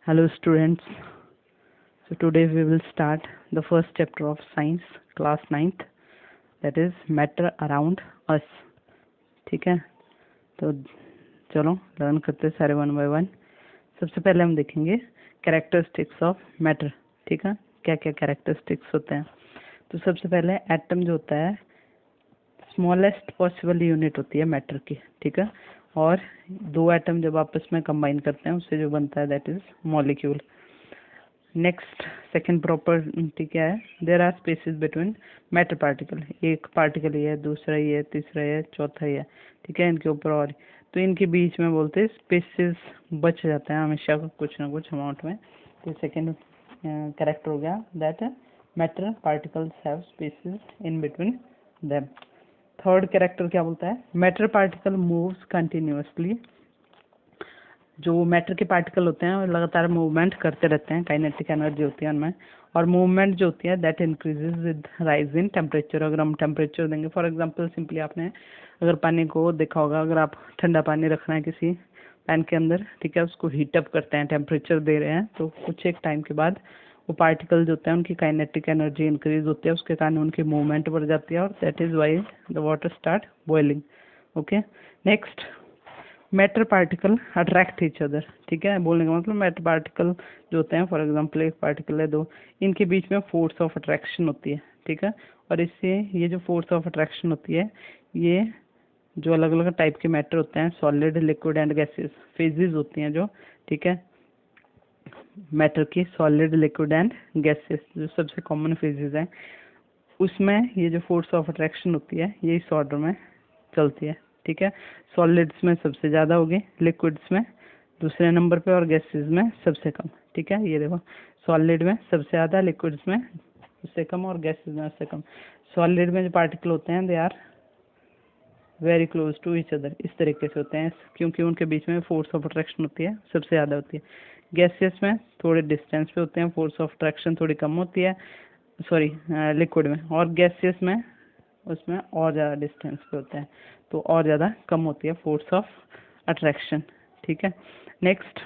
Hello students. So today we will start the first chapter of science class 9th, that is matter around us. ठीक है, तो चलो learn करते हैं सारे वन बाय वन। सबसे पहले हम देखेंगे कैरेक्टरिस्टिक्स ऑफ मैटर। ठीक है, क्या क्या कैरेक्टरिस्टिक्स होते हैं। तो सबसे पहले एटम जो होता है स्मॉलेस्ट पॉसिबल यूनिट होती है मैटर की। ठीक है, और दो एटम जब आपस में कंबाइन करते हैं उससे जो बनता है that is molecule. Next second property क्या है, there are spaces between matter particle. एक पार्टिकल ये है, दूसरा ये है, तीसरा ये है, चौथा ये है। ठीक है, इनके ऊपर और तो इनके बीच में बोलते हैं स्पेसेस बच जाते हैं हमेशा कुछ ना कुछ अमाउंट में। तो सेकंड कैरेक्टर हो गया that matter particles have spaces in between them. Third character क्या बोलता है, मैटर पार्टिकल मूव्स कंटिन्यूअसली। जो मैटर के पार्टिकल होते हैं वो लगातार मूवमेंट करते रहते हैं, काइनेटिक एनर्जी होती है उनमें। और मूवमेंट जो होती है that increases with rise in temperature. अगर हम टेम्परेचर देंगे, फॉर एग्जांपल सिंपली आपने अगर पानी को देखा होगा, अगर आप ठंडा पानी रखना है किसी पैन के अंदर, ठीक है, उसको हीटअप करते हैं, टेम्परेचर दे रहे हैं, तो कुछ एक टाइम के बाद वो पार्टिकल जो होते हैं उनकी काइनेटिक एनर्जी इंक्रीज होती है, उसके कारण उनकी मूवमेंट बढ़ जाती है और that is why the water start boiling. Okay, next matter particle attract each other. ठीक है, बोलने का मतलब मैटर पार्टिकल जो होते हैं, फॉर एग्जांपल एक पार्टिकल है, दो, इनके बीच में फोर्स ऑफ अट्रैक्शन होती है। ठीक है, और इससे ये जो फोर्स ऑफ अट्रैक्शन होती है, ये जो अलग अलग टाइप के मैटर होते हैं, solid, liquid and gases, phases होती हैं जो, ठीक है, मैटर की सॉलिड, लिक्विड एंड गैसेस जो सबसे कॉमन फेजेस हैं, उसमें ये जो फोर्स ऑफ अट्रैक्शन होती है ये इस ऑर्डर में चलती है। ठीक है, सॉलिड्स में सबसे ज़्यादा होगी, लिक्विड्स में दूसरे नंबर पे और गैसेस में सबसे कम। ठीक है, ये देखो, सॉलिड में सबसे ज़्यादा, लिक्विड्स में उससे कम और गैसेस में उससे कम। सॉलिड में जो पार्टिकल होते हैं they are very close to each other, इस तरीके से होते हैं क्योंकि उनके बीच में फोर्स ऑफ अट्रैक्शन होती है सबसे ज़्यादा होती है। गैसेस में थोड़े डिस्टेंस पे होते हैं, फोर्स ऑफ अट्रैक्शन थोड़ी कम होती है, सॉरी लिक्विड में, और गैसेस में उसमें और ज़्यादा डिस्टेंस पे होते हैं तो और ज़्यादा कम होती है फोर्स ऑफ अट्रैक्शन। ठीक है, next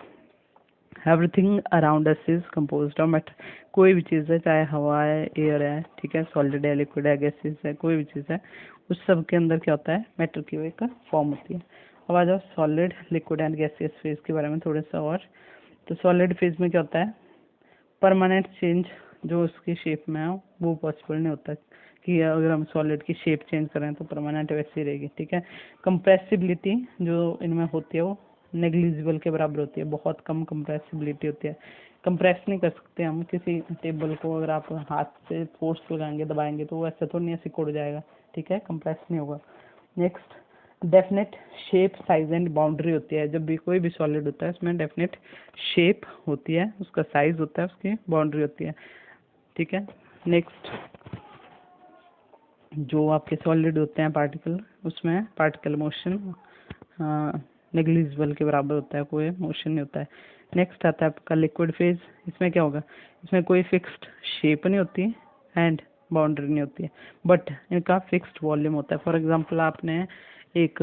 everything around us is composed of matter. कोई भी चीज़ है, चाहे हवा है, एयर है, ठीक है, सॉलिड है, लिक्विड है, गैसेस है, कोई भी चीज़ है, उस सब के अंदर क्या होता है, मैटर की एक फॉर्म होती है। अब आ जाओ solid, liquid and gases phase के बारे में थोड़ा सा और। तो सॉलिड फेज में क्या होता है, परमानेंट चेंज जो उसकी शेप में है वो पॉसिबल नहीं होता कि अगर हम सॉलिड की शेप चेंज करें तो परमानेंट वैसी रहेगी। ठीक है, कंप्रेसिबिलिटी जो इनमें होती है वो नेग्लिजिबल के बराबर होती है, बहुत कम कंप्रेसिबिलिटी होती है। कंप्रेस नहीं कर सकते हम किसी टेबल को, अगर आप हाथ से फोर्स लगाएंगे, दबाएंगे तो वो ऐसा तो नहीं सिकुड़ जाएगा। ठीक है, कंप्रेस नहीं होगा। Next definite shape, size and boundary होती है। जब भी कोई भी सॉलिड होता है उसमें डेफिनेट शेप होती है, उसका साइज होता है, उसकी बाउंड्री होती है। ठीक है, नेक्स्ट जो आपके सॉलिड होते हैं पार्टिकल, उसमें पार्टिकल मोशन नेग्लिजिबल के बराबर होता है, कोई मोशन नहीं होता है। नेक्स्ट आता है आपका लिक्विड फेज। इसमें क्या होगा, इसमें कोई फिक्स्ड शेप नहीं होती एंड बाउंड्री नहीं होती है, बट इनका फिक्स्ड वॉल्यूम होता है। फॉर एग्जांपल आपने एक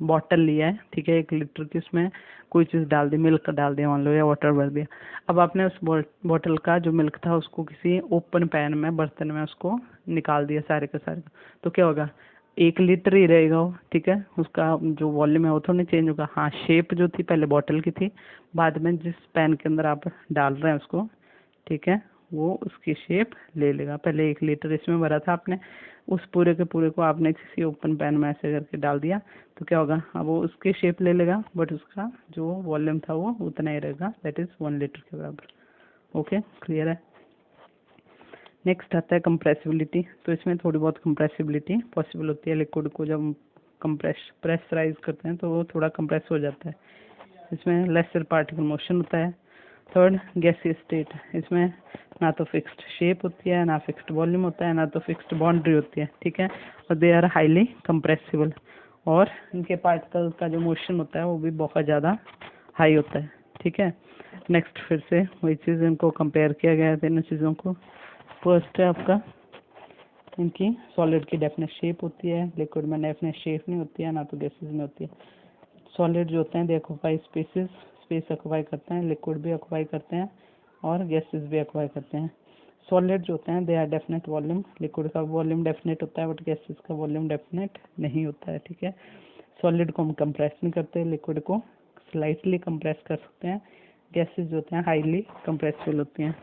बॉटल लिया है, ठीक है, 1 लीटर की, उसमें कोई चीज़ डाल दी, मिल्क डाल दिया मान लो, या वाटर भर दिया। अब आपने उस बॉटल का जो मिल्क था उसको किसी ओपन पैन में, बर्तन में उसको निकाल दिया सारे का सारे, तो क्या होगा, 1 लीटर ही रहेगा वो। ठीक है, उसका जो वॉल्यूम है वो तो नहीं चेंज होगा। हाँ, शेप जो थी पहले बॉटल की थी, बाद में जिस पैन के अंदर आप डाल रहे हैं उसको, ठीक है, वो उसकी शेप ले लेगा। पहले 1 लीटर इसमें भरा था आपने, उस पूरे के पूरे को आपने किसी ओपन पैन में ऐसे करके डाल दिया, तो क्या होगा, अब वो उसकी शेप ले लेगा, बट उसका जो वॉल्यूम था वो उतना ही रहेगा, दैट इज 1 लीटर के बराबर। ओके, क्लियर है। नेक्स्ट आता है कंप्रेसिबिलिटी। तो इसमें थोड़ी बहुत कंप्रेसिबिलिटी पॉसिबल होती है, लिक्विड को जब प्रेशराइज करते हैं तो वो थोड़ा कंप्रेस हो जाता है, इसमें लेसर पार्टिकल मोशन होता है। थर्ड गैसियस स्टेट, इसमें ना तो फिक्स्ड शेप होती है, ना फिक्स्ड वॉल्यूम होता है, ना तो फिक्स्ड बाउंड्री होती है। ठीक है, और दे आर हाईली कंप्रेसिबल, और इनके पार्टिकल का जो मोशन होता है वो भी बहुत ज़्यादा हाई होता है। ठीक है, नेक्स्ट फिर से वही चीज़, इनको कंपेयर किया गया है तीनों चीज़ों को। फर्स्ट है आपका, इनकी सॉलिड की डेफिनेट शेप होती है, लिक्विड में डेफिनेट शेप नहीं होती है, ना तो गैसेस में होती है। सॉलिड जो होते हैं दे ऑक्यूपाई स्पेसेस स्पेस ऑक्यूपाई करते हैं, लिक्विड भी ऑक्यूपाई करते हैं और गैसेस भी ऑक्यूपाई करते हैं। सॉलिड जो होते हैं they are definite volume, liquid का वॉल्यूम डेफिनेट होता है बट गैसेस का वॉल्यूम डेफिनेट नहीं होता है, ठीक है। सॉलिड को हम कंप्रेस नहीं करते, लिक्विड को स्लाइटली कंप्रेस कर सकते हैं, गैसेस जो होते हैं हाईली कंप्रेसिबल होती हैं।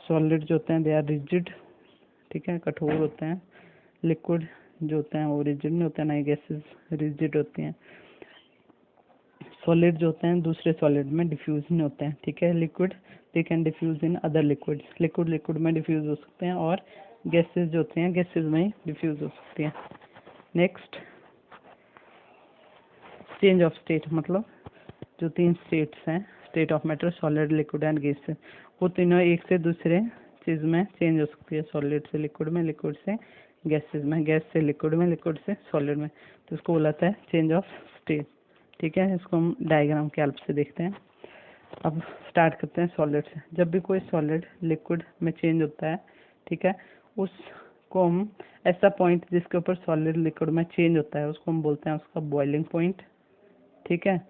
सॉलिड जो होते हैं दे आर रिजिड, ठीक है, कठोर होते हैं। लिक्विड जो होते हैं वो रिजिड नहीं होते हैं, ना ही गैसेस रिजिड होती हैं। सॉलिड जो होते हैं दूसरे सॉलिड में डिफ्यूज नहीं होते हैं, ठीक है। Liquid they can diffuse in other liquids, liquid liquid में डिफ्यूज हो सकते हैं और गैसेस जो होते हैं गैसेस में डिफ्यूज हो सकती हैं। नेक्स्ट, चेंज ऑफ स्टेट, मतलब जो 3 स्टेट्स हैं, state of matter, solid, liquid and gas, वो तीनों एक से दूसरे चीज़ में चेंज हो सकती है। सॉलिड से लिक्विड में, लिक्विड से गैसेज में, गैस से लिक्विड में, लिक्विड से सॉलिड में, तो इसको बोला जाता है चेंज ऑफ स्टेट, ठीक है। इसको हम डायग्राम के हेल्प से देखते हैं। अब स्टार्ट करते हैं सॉलिड से। जब भी कोई सॉलिड लिक्विड में चेंज होता है, ठीक है, उसको हम ऐसा पॉइंट जिसके ऊपर सॉलिड लिक्विड में चेंज होता है उसको हम बोलते हैं उसका बॉइलिंग पॉइंट, ठीक है।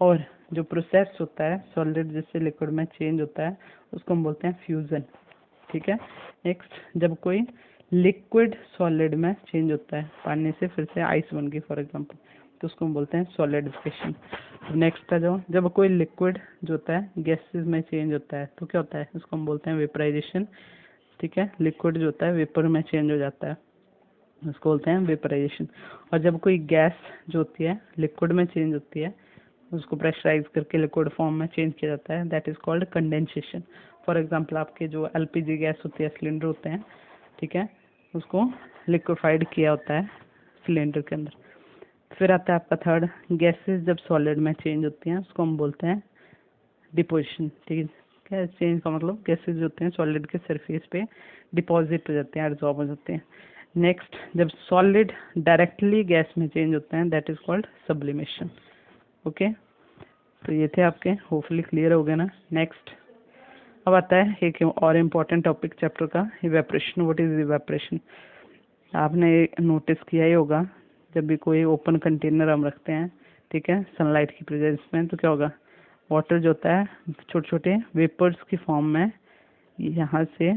और जो प्रोसेस होता है सॉलिड जिससे लिक्विड में चेंज होता है उसको हम बोलते हैं फ्यूजन, ठीक है। नेक्स्ट, जब कोई लिक्विड सॉलिड में चेंज होता है, पानी से फिर से आइस बन गई फॉर एग्जांपल, तो उसको हम बोलते हैं सॉलिडिफिकेशन। नेक्स्ट था जो जब कोई लिक्विड जो होता है गैसेस में चेंज होता है तो क्या होता है, उसको हम बोलते हैं वेपराइजेशन, ठीक है। लिक्विड जो होता है वेपर में चेंज हो जाता है, उसको बोलते हैं वेपराइजेशन। और जब कोई गैस जो होती है लिक्विड में चेंज होती है उसको प्रेशराइज करके लिक्विड फॉर्म में चेंज किया जाता है, that is called condensation. For example आपके जो एलपीजी गैस होती है, सिलेंडर होते हैं, ठीक है, उसको लिक्विफाइड किया होता है सिलेंडर के अंदर। फिर आता है आपका थर्ड, गैसेस जब सॉलिड में चेंज होती हैं उसको हम बोलते हैं डिपोजिशन, ठीक है। चेंज का मतलब गैसेस जो होते हैं सॉलिड के सरफेस पे डिपॉजिट हो जाते हैं, एब्जॉर्ब हो जाते हैं। नेक्स्ट, जब सॉलिड डायरेक्टली गैस में चेंज होते हैं that is called sublimation, okay. तो ये थे आपके, होपफुली क्लियर हो गए ना। नेक्स्ट, अब आता है एक और इम्पोर्टेंट टॉपिक चैप्टर का, इवेपोरेशन। What is evaporation? आपने नोटिस किया ही होगा, जब भी कोई ओपन कंटेनर हम रखते हैं, ठीक है, सनलाइट की प्रेजेंस में, तो क्या होगा, वाटर जो होता है छोटे छोटे वेपर्स की फॉर्म में यहाँ से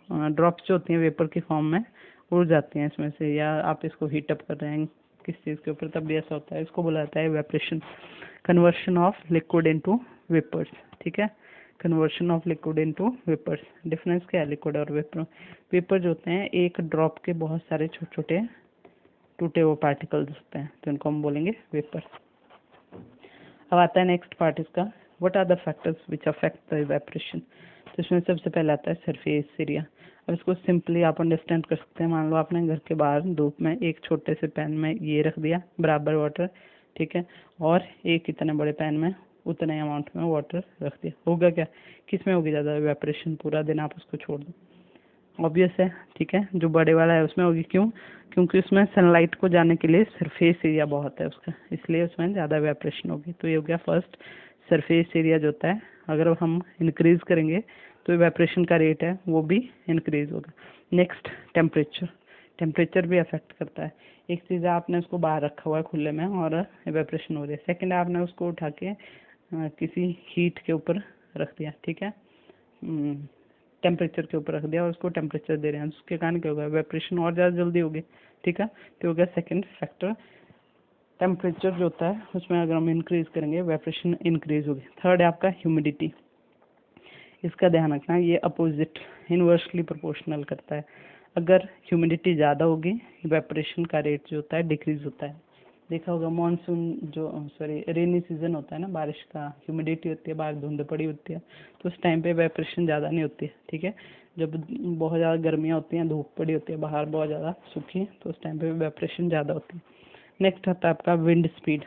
ड्रॉप्स जो होती हैं वेपर की फॉर्म में उड़ जाती हैं इसमें से, या आप इसको हीटअप कर रहे हैं किस चीज़ के ऊपर तब भी ऐसा होता है। इसको बोला जाता है evaporation, conversion of liquid into vapours, ठीक है। Conversion of liquid into vapours. Difference क्या है लिक्विड और वेपर? वेपर जो होते हैं एक ड्रॉप के बहुत सारे छोटे छोटे टूटे हुए पार्टिकल्स होते हैं, तो इनको हम बोलेंगे वेपर। अब आता है नेक्स्ट पार्ट इसका, what are the factors which affect the evaporation. तो इसमें सबसे पहले आता है सरफेस एरिया। अब इसको सिंपली आप अंडरस्टैंड कर सकते हैं, मान लो आपने घर के बाहर धूप में एक छोटे से पैन में ये रख दिया बराबर वाटर, ठीक है, और एक इतने बड़े पैन में उतने अमाउंट में वाटर रख दिया, होगा क्या, किस में होगी ज़्यादा इवेपोरेशन? पूरा दिन आप उसको छोड़ दो, ऑब्वियस है, ठीक है, जो बड़े वाला है उसमें होगी। क्यों? क्योंकि उसमें सनलाइट को जाने के लिए सरफेस एरिया बहुत है उसका, इसलिए उसमें ज़्यादा इवेपोरेशन होगी। तो ये हो गया फर्स्ट, सरफेस एरिया जो होता है अगर हम इंक्रीज करेंगे तो इवेपोरेशन का रेट है वो भी इंक्रीज होगा। Next, temperature. टेम्परेचर भी अफेक्ट करता है। एक चीज़ है आपने उसको बाहर रखा हुआ है खुले में और इवेपोरेशन हो रही है, सेकेंड आपने उसको उठा के किसी हीट के ऊपर रख दिया, ठीक है, टेम्परेचर के ऊपर रख दिया और उसको टेम्परेचर दे रहे हैं, उसके कारण क्या होगा, इवेपोरेशन और ज़्यादा जल्दी होगी, ठीक है। तो हो गया सेकंड फैक्टर, टेम्परेचर जो होता है उसमें अगर हम इंक्रीज करेंगे इवेपोरेशन इंक्रीज होगी। थर्ड है आपका ह्यूमिडिटी। इसका ध्यान रखना, ये अपोजिट इनवर्सली प्रोपोर्शनल करता है। अगर ह्यूमिडिटी ज़्यादा होगी इवेपोरेशन का रेट जो होता है डिक्रीज होता है। देखा होगा मानसून जो रेनी सीजन होता है ना, बारिश का, ह्यूमिडिटी होती है, बाहर धुंध पड़ी होती है, तो उस टाइम पे इवेपोरेशन ज़्यादा नहीं होती है, ठीक है। जब बहुत ज़्यादा गर्मियाँ होती हैं, धूप पड़ी होती है बाहर बहुत ज़्यादा सूखी, तो उस टाइम पे इवेपोरेशन ज़्यादा होती है। नेक्स्ट आता है आपका विंड स्पीड।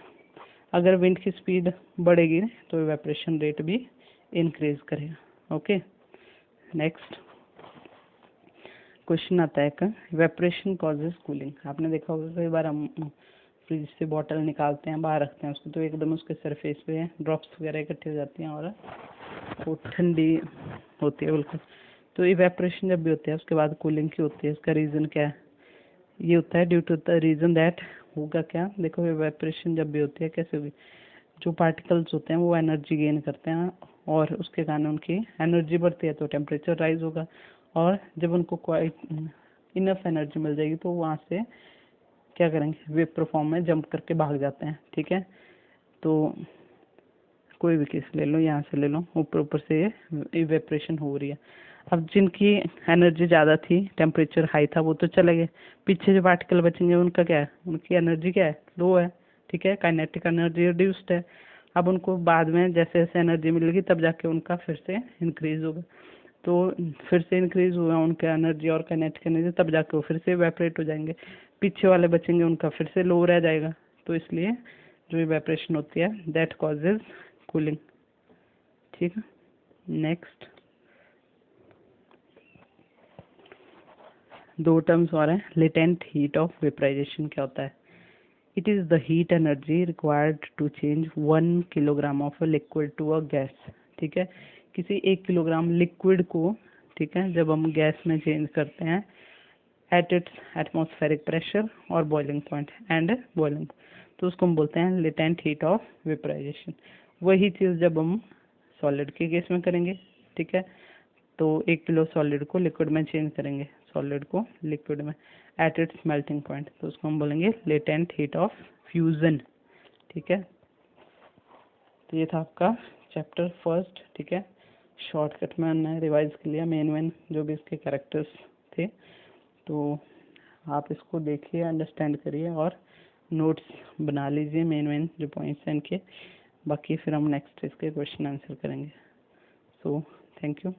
अगर विंड की स्पीड बढ़ेगी तो इवेपोरेशन रेट भी इंक्रीज करेगा, ओके। नेक्स्ट क्वेश्चन आता है का, इवेपोरेशन कॉजेज कूलिंग। आपने देखा होगा कई बार हम फ्रिज से बॉटल निकालते हैं, बाहर रखते हैं उसको, तो एकदम उसके सरफेस पे ड्रॉप्स वगैरह इकट्ठे हो जाती हैं और वो ठंडी होती है बिल्कुल। तो इवेपोरेशन जब भी होती है उसके बाद कूलिंग की होती है, इसका रीज़न क्या है? ये होता है due to the reason that, होगा क्या, देखो इवेपोरेशन जब भी होती है कैसे होगी, जो पार्टिकल्स होते हैं वो एनर्जी गेन करते हैं और उसके कारण उनकी एनर्जी बढ़ती है तो टेम्परेचर राइज होगा, और जब उनको क्वाइट इनफ एनर्जी मिल जाएगी तो वहाँ से क्या करेंगे, वेपर फॉर्म में जंप करके भाग जाते हैं। ठीक है, तो कोई भी केस ले लो, यहाँ से ले लो, ऊपर ऊपर से इवेपरेशन हो रही है। अब जिनकी एनर्जी ज़्यादा थी, टेम्परेचर हाई था, वो तो चले गए, पीछे जो पार्टिकल बचेंगे उनका क्या है, उनकी एनर्जी क्या है, लो है। ठीक है, काइनेटिक एनर्जी रिड्यूस्ड है। अब उनको बाद में जैसे जैसे एनर्जी मिलेगी तब जाके उनका फिर से इंक्रीज होगा, तो फिर से इंक्रीज हुआ उनका एनर्जी और काइनेटिक एनर्जी, तब जाके वो फिर से इवेपरेट हो जाएंगे। पीछे वाले बचेंगे उनका फिर से लो रह जाएगा, तो इसलिए जो इवेपरेशन होती है दैट कॉजेज कूलिंग। ठीक है, नेक्स्ट दो टर्म्स और हैं। लेटेंट हीट ऑफ वेपराइजेशन क्या होता है? It is the heat energy required to change 1 kilogram of a liquid to a gas. ठीक है, किसी 1 किलोग्राम लिक्विड को, ठीक है, जब हम गैस में चेंज करते हैं एट इट्स एटमॉस्फेरिक प्रेशर और बॉइलिंग पॉइंट एंड बॉइलिंग, तो उसको हम बोलते हैं लेटेंट हीट ऑफ वेपराइजेशन। वही चीज़ जब हम सॉलिड के केस में करेंगे, ठीक है, तो 1 किलो सॉलिड को लिक्विड में चेंज करेंगे, सॉलिड को लिक्विड में एट इट्स मेल्टिंग पॉइंट, तो उसको हम बोलेंगे लेटेंट हीट ऑफ फ्यूजन। ठीक है, तो ये था आपका चैप्टर फर्स्ट। ठीक है, शॉर्टकट में हमने रिवाइज कर लिया मेन जो भी इसके कैरेक्टर्स थे, तो आप इसको देखिए, अंडरस्टैंड करिए और नोट्स बना लीजिए मेन जो पॉइंट्स हैं इनके। बाकी फिर हम नेक्स्ट इसके क्वेश्चन आंसर करेंगे। So thank you.